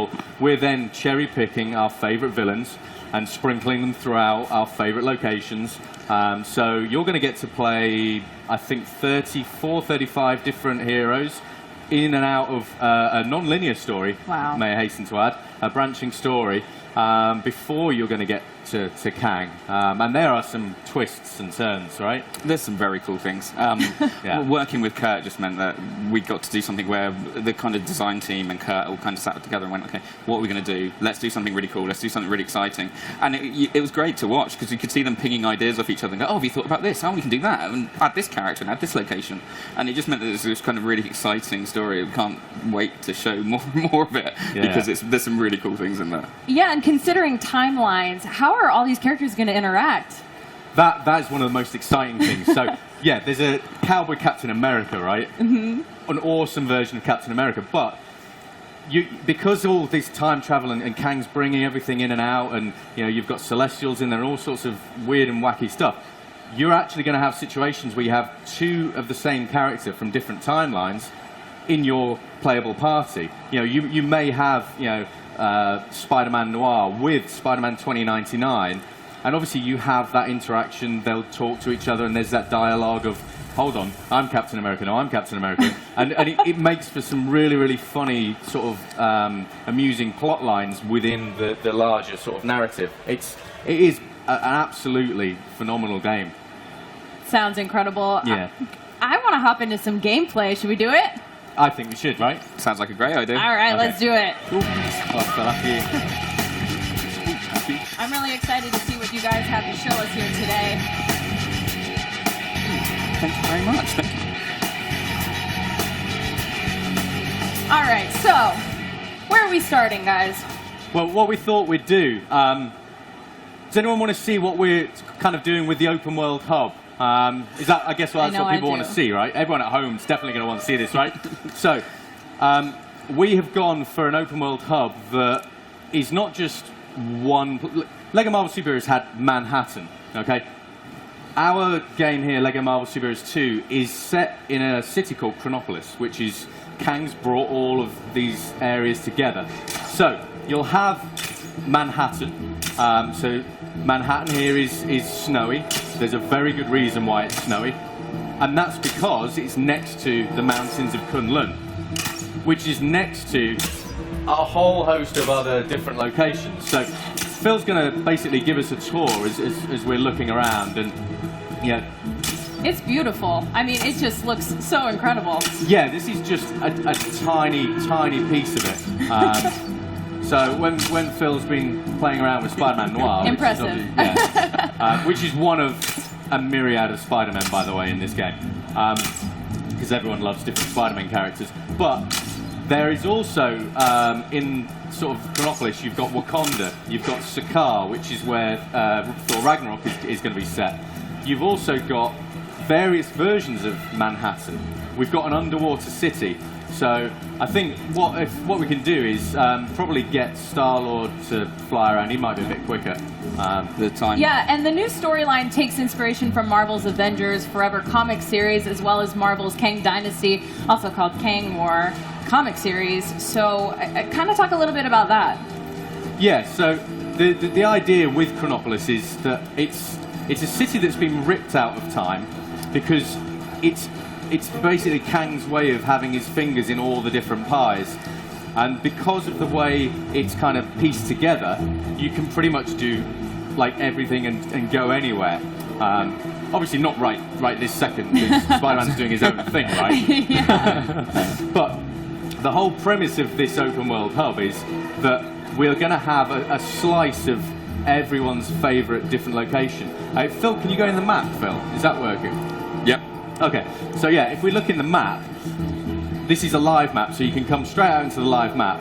people, we're then cherry-picking our favorite villains and sprinkling them throughout our favorite locations. So you're going to get to play, I think, 34, 35 different heroes in and out of a non-linear story, Wow. may I hasten to add, a branching story, before you're going to get to Kang. And there are some twists and turns, right? There's some very cool things. Yeah. Working with Kurt just meant that we got to do something where the kind of design team and Kurt all kind of sat together and went, okay, what are we going to do? Let's do something really cool. Let's do something really exciting. And it was great to watch because you could see them pinging ideas off each other and go, oh, have you thought about this? Oh, we can do that. And add this character and add this location. And it just meant that it was this kind of really exciting story. We can't wait to show more of it because there's some really cool things in there. Yeah, and considering timelines, how are all these characters going to interact? That is one of the most exciting things. So, yeah, there's a Cowboy Captain America, right? Mm-hmm. An awesome version of Captain America. But because all this time travel and Kang's bringing everything in and out, and you've got Celestials in there and all sorts of weird and wacky stuff, you're actually going to have situations where you have two of the same character from different timelines in your playable party. You may have Spider-Man Noir with Spider-Man 2099, and obviously you have that interaction. They'll talk to each other, and there's that dialogue of, hold on, I'm Captain America, no, I'm Captain America. and it makes for some really, really funny, sort of amusing plot lines within the larger sort of narrative. It is an absolutely phenomenal game. Sounds incredible. Yeah. I want to hop into some gameplay. Should we do it? I think we should, right? Sounds like a great idea. All right, Okay. let's do it. Cool. Oh, I fell after you. I'm really excited to see what you guys have to show us here today. Thank you very much. Thank you. All right, so where are we starting, guys? Well, what we thought we'd do, does anyone want to see what we're kind of doing with the open world hub? Is that, I guess, that's what people want to see, right? Everyone at home is definitely going to want to see this, right? So, we have gone for an open world hub that is not just one. Lego Marvel Superheroes had Manhattan, okay? Our game here, Lego Marvel Superheroes 2, is set in a city called Kanopolis, which is Kang's brought all of these areas together. So, you'll have Manhattan. So Manhattan here is snowy. There's a very good reason why it's snowy. And that's because it's next to the mountains of Kunlun, which is next to a whole host of other different locations. So Phil's going to basically give us a tour as we're looking around. And It's beautiful. I mean, it just looks so incredible. yeah, this is just a tiny, tiny piece of it. So when Phil's been playing around with Spider-Man Noir, Impressive. Which is one of a myriad of Spider-Men, by the way, in this game, because everyone loves different Spider-Man characters. But there is also, in sort of Kanopolis, you've got Wakanda, you've got Sakaar, which is where Thor Ragnarok is going to be set. You've also got various versions of Manhattan. We've got an underwater city. So I think what we can do is probably get Star-Lord to fly around. He might be a bit quicker. The time. Yeah, and the new storyline takes inspiration from Marvel's Avengers Forever comic series, as well as Marvel's Kang Dynasty, also called Kang War comic series. So kind of talk a little bit about that. Yeah, so the idea with Kanopolis is that it's a city that's been ripped out of time because it's basically Kang's way of having his fingers in all the different pies. And because of the way it's kind of pieced together, you can pretty much do like everything and go anywhere. Obviously not right this second, because Spider-Man's doing his own thing, right? Yeah. But the whole premise of this open world hub is that we're going to have a slice of everyone's favourite different location. Phil, can you go in the map, Phil? Is that working? Yep. Okay, so yeah, if we look in the map, this is a live map, so you can come straight out into the live map.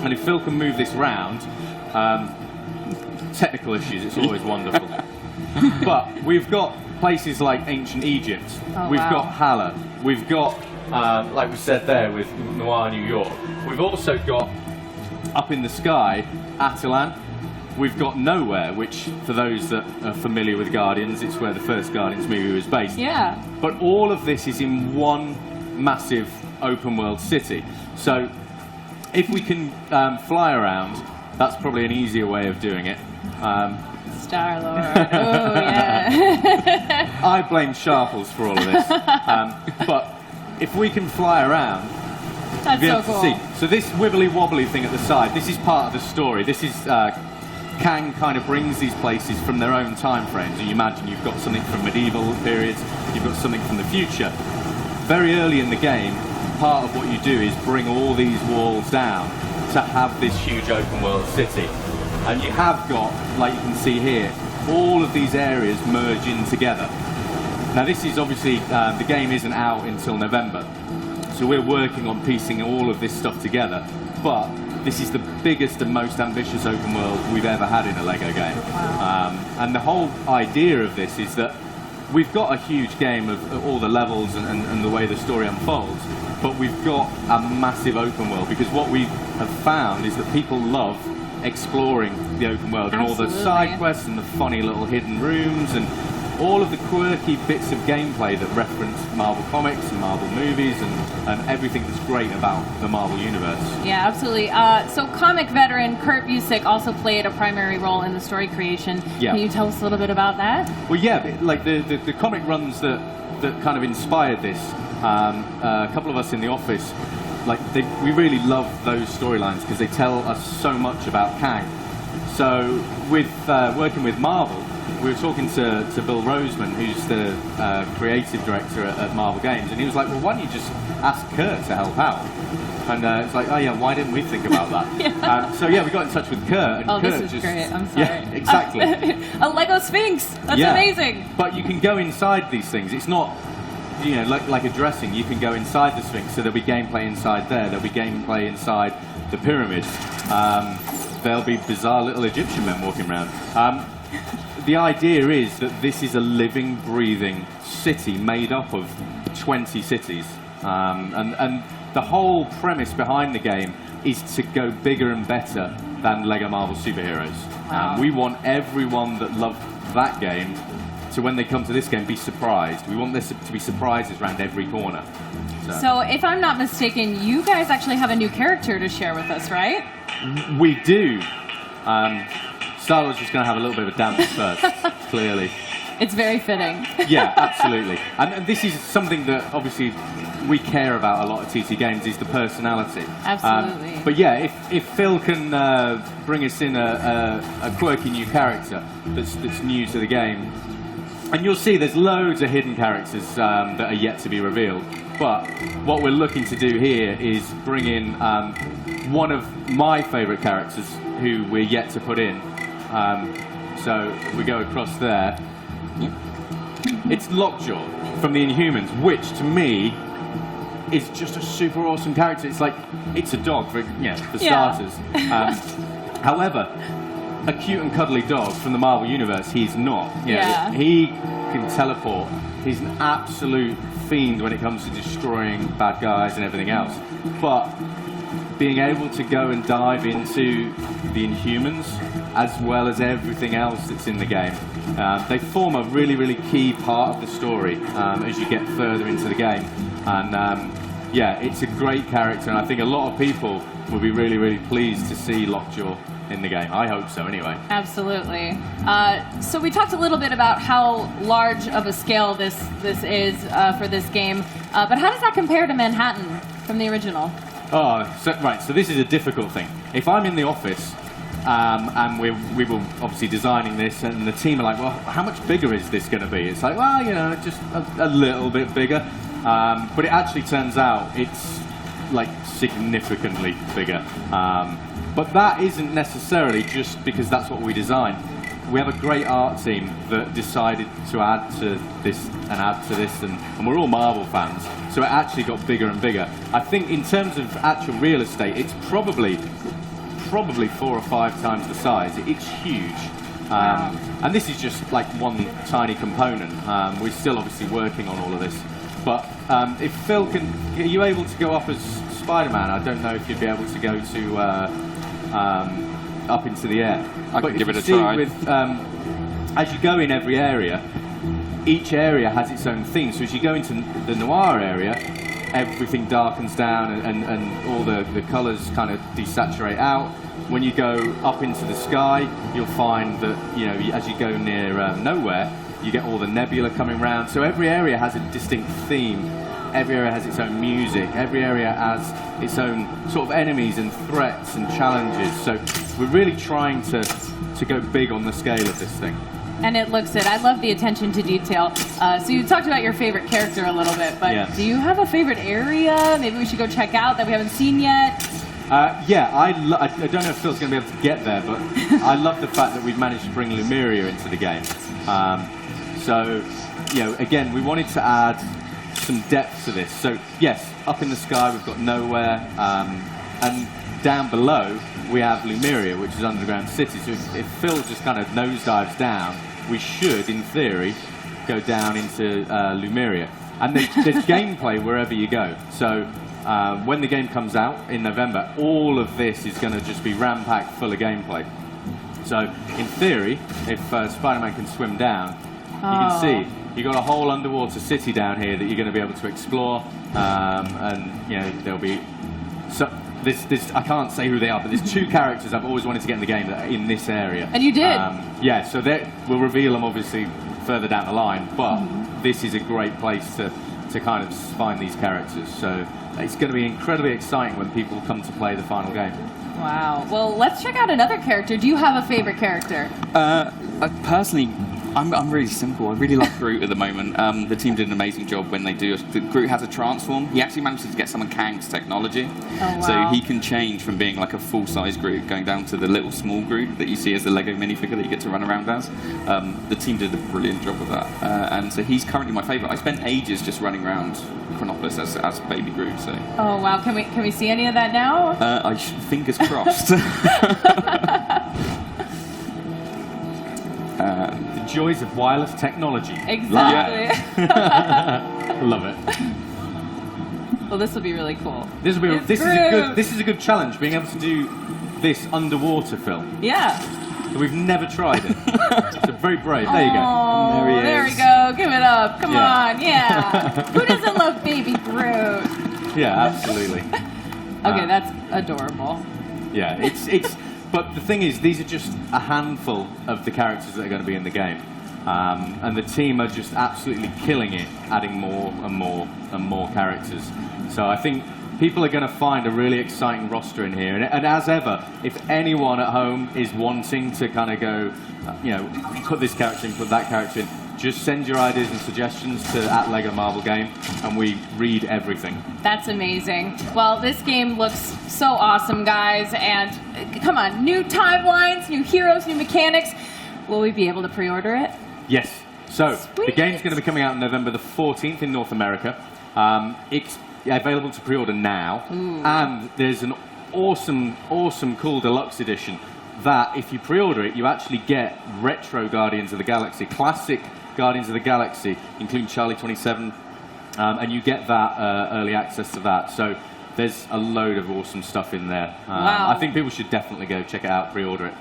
And if Phil can move this round, technical issues, it's always wonderful. But we've got places like ancient Egypt, we've got Hala, we've got, like we said there, with Noir New York. We've also got, up in the sky, Atalan. We've got Nowhere, which, for those that are familiar with Guardians, it's where the first Guardians movie was based. Yeah. But all of this is in one massive open world city. So if we can fly around, that's probably an easier way of doing it. Star-Lord. Oh, yeah. I blame Sharples for all of this. But if we can fly around, That's you'll be so able cool. to see. So this wibbly wobbly thing at the side, this is part of the story. This is Kang kind of brings these places from their own time frames. And you imagine you've got something from medieval periods, you've got something from the future. Very early in the game, part of what you do is bring all these walls down to have this huge open world city. And you have got, like you can see here, all of these areas merge in together. Now this is obviously, the game isn't out until November. So we're working on piecing all of this stuff together. But this is the biggest and most ambitious open world we've ever had in a LEGO game. And the whole idea of this is that we've got a huge game of all the levels and the way the story unfolds, but we've got a massive open world, because what we have found is that people love exploring the open world and all the side quests and the funny little hidden rooms and all of the quirky bits of gameplay that reference Marvel comics and Marvel movies and everything that's great about the Marvel universe. Yeah, absolutely. So comic veteran Kurt Busiek also played a primary role in the story creation. Yeah. Can you tell us a little bit about that? Well, yeah, like the comic runs that kind of inspired this, a couple of us in the office, we really love those storylines because they tell us so much about Kang. So with working with Marvel, we were talking to Bill Roseman, who's the creative director at Marvel Games, and he was like, well, why don't you just ask Kurt to help out? And it's like, oh yeah, why didn't we think about that? Yeah. So yeah, we got in touch with Kurt, and Kurt this is just... great. I'm sorry. Yeah, exactly. A Lego Sphinx. That's amazing. But you can go inside these things. It's not, like a dressing. You can go inside the Sphinx, so there'll be gameplay inside there. There'll be gameplay inside the pyramids. There'll be bizarre little Egyptian men walking around. The idea is that this is a living, breathing city made up of 20 cities. And the whole premise behind the game is to go bigger and better than LEGO Marvel Superheroes. Wow. We want everyone that loved that game to, when they come to this game, be surprised. We want this to be surprises around every corner. So if I'm not mistaken, you guys actually have a new character to share with us, right? We do. Star-Lord's just going to have a little bit of a dance first, clearly. It's very fitting. Yeah, absolutely. And this is something that obviously we care about a lot at TT Games, is the personality. Absolutely. But yeah, if Phil can bring us in a quirky new character that's new to the game, and you'll see there's loads of hidden characters that are yet to be revealed. But what we're looking to do here is bring in one of my favourite characters who we're yet to put in. So we go across there. It's Lockjaw from the Inhumans, which to me is just a super awesome character. It's like, it's a dog for starters. However, a cute and cuddly dog from the Marvel Universe, he's not. He can teleport. He's an absolute fiend when it comes to destroying bad guys and everything else. But being able to go and dive into the Inhumans, as well as everything else that's in the game, they form a really, really key part of the story as you get further into the game. And yeah, it's a great character, and I think a lot of people will be really, really pleased to see Lockjaw in the game. I hope so, anyway. Absolutely. So we talked a little bit about how large of a scale this is for this game, but how does that compare to Manhattan from the original? So this is a difficult thing. If I'm in the office and we were obviously designing this, and the team are like, well, how much bigger is this going to be? It's like, well, just a little bit bigger. But it actually turns out it's like significantly bigger. But that isn't necessarily just because that's what we designed. We have a great art team that decided to add to this and add to this, and we're all Marvel fans, so it actually got bigger and bigger. I think in terms of actual real estate, it's probably 4 or 5 times the size. It's huge. And this is just like one tiny component. We're still obviously working on all of this. But if Phil are you able to go up as Spider-Man? I don't know if you'd be able to go to up into the air. I can give it a try. As you go in every area, each area has its own theme. So as you go into the noir area, everything darkens down and all the colors kind of desaturate out. When you go up into the sky, you'll find that, as you go near nowhere, you get all the nebula coming around. So every area has a distinct theme. Every area has its own music. Every area has its own sort of enemies and threats and challenges. So we're really trying to go big on the scale of this thing. And it looks it. I love the attention to detail. So you talked about your favorite character a little bit, but do you have a favorite area maybe we should go check out that we haven't seen yet? I don't know if Phil's going to be able to get there, but I love the fact that we've managed to bring Lumeria into the game. Again, we wanted to add some depth to this. So, yes, up in the sky we've got Nowhere, and down below we have Lumeria, which is underground city. So if Phil just kind of nosedives down, we should, in theory, go down into Lumeria. And there's gameplay wherever you go. So when the game comes out in November, all of this is going to just be ram-packed full of gameplay. So in theory, if Spider-Man can swim down, you can see you've got a whole underwater city down here that you're going to be able to explore, and there'll be this I can't say who they are, but there's 2 characters I've always wanted to get in the game that are in this area. And you did. So we'll reveal them obviously further down the line, but this is a great place to kind of find these characters. So it's going to be incredibly exciting when people come to play the final game. Wow. Well, let's check out another character. Do you have a favorite character? Personally, I'm really simple. I really like Groot at the moment. The team did an amazing job when they do. Groot has a transform. He actually manages to get some of Kang's technology. Oh, wow. So he can change from being like a full-size Groot, going down to the little small Groot that you see as the Lego minifigure that you get to run around as. The team did a brilliant job with that. And so he's currently my favourite. I spent ages just running around Kanopolis as baby Groot. So. Oh, wow. Can we see any of that now? Fingers crossed. The joys of wireless technology. Exactly. Love it. Well, this will be really cool. This is a good challenge, being able to do this underwater, Phil. Yeah. So we've never tried it. So very brave. There you go. There we go. Give it up. Come on. Yeah. Who doesn't love baby Groot? Yeah, absolutely. Okay, that's adorable. Yeah, it's. But the thing is, these are just a handful of the characters that are going to be in the game. And the team are just absolutely killing it, adding more and more and more characters. So I think people are going to find a really exciting roster in here. And as ever, if anyone at home is wanting to kind of go, put this character in, put that character in, just send your ideas and suggestions to @LegoMarvelGame, and we read everything. That's amazing. Well, this game looks so awesome, guys. And come on, new timelines, new heroes, new mechanics. Will we be able to pre-order it? Yes. So the game's going to be coming out on November the 14th in North America. It's available to pre-order now. Ooh. And there's an awesome, cool deluxe edition that if you pre-order it, you actually get retro Guardians of the Galaxy, classic Guardians of the Galaxy, including Charlie 27, and you get that early access to that. So there's a load of awesome stuff in there. Wow. I think people should definitely go check it out, pre-order it.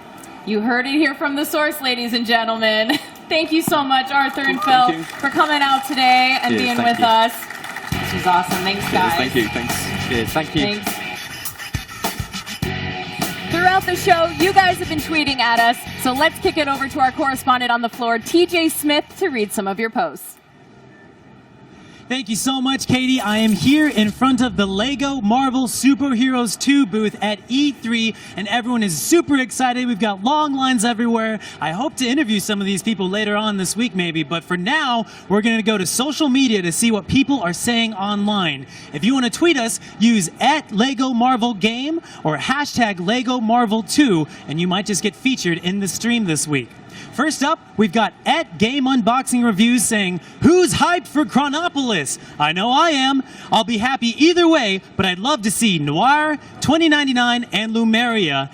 You heard it here from the source, ladies and gentlemen. Thank you so much, Arthur and Phil, for coming out today and being with us. This was awesome. Thanks, guys. Thank you. Thanks. Cheers. Thank you. Thanks. Throughout the show, you guys have been tweeting at us, so let's kick it over to our correspondent on the floor, TJ Smith, to read some of your posts. Thank you so much, Katie. I am here in front of the Lego Marvel Superheroes 2 booth at E3, and everyone is super excited. We've got long lines everywhere. I hope to interview some of these people later on this week, maybe, but for now, we're going to go to social media to see what people are saying online. If you want to tweet us, use @LegoMarvelGame or #LegoMarvel2, and you might just get featured in the stream this week. First up, we've got @GameUnboxingReviews saying, "Who's hyped for Kanopolis? I know I am. I'll be happy either way, but I'd love to see Noir, 2099, and Lumeria.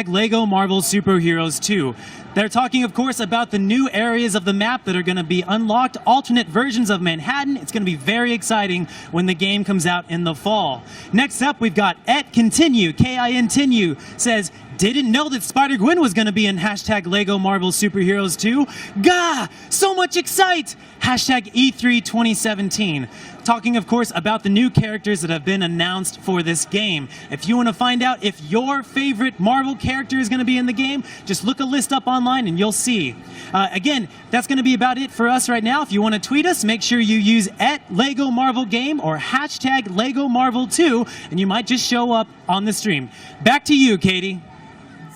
#Lego Marvel Superheroes 2. They're talking, of course, about the new areas of the map that are going to be unlocked, alternate versions of Manhattan. It's going to be very exciting when the game comes out in the fall. Next up, we've got @Continue, K-I-N-Tinue, says, "Didn't know that Spider-Gwen was going to be in #Lego Marvel Marvel Superheroes 2. Gah! So much excite! Hashtag E3 2017. Talking, of course, about the new characters that have been announced for this game. If you want to find out if your favorite Marvel character is going to be in the game, just look a list up online and you'll see. Again, that's going to be about it for us right now. If you want to tweet us, make sure you use @LegoMarvelGame or hashtag LegoMarvel2, and you might just show up on the stream. Back to you, Katie.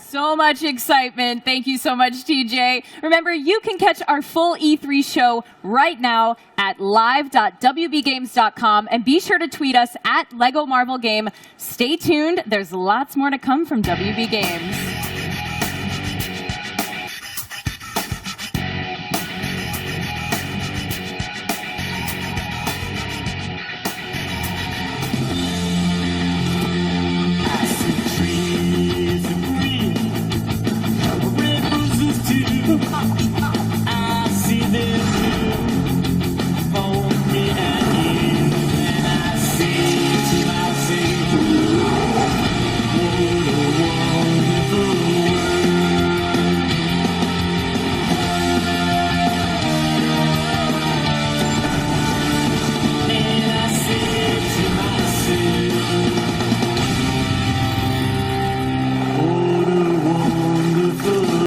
So much excitement. Thank you so much, TJ. Remember, you can catch our full E3 show right now at live.wbgames.com, and be sure to tweet us @LegoMarvelGame. Stay tuned. There's lots more to come from WB Games.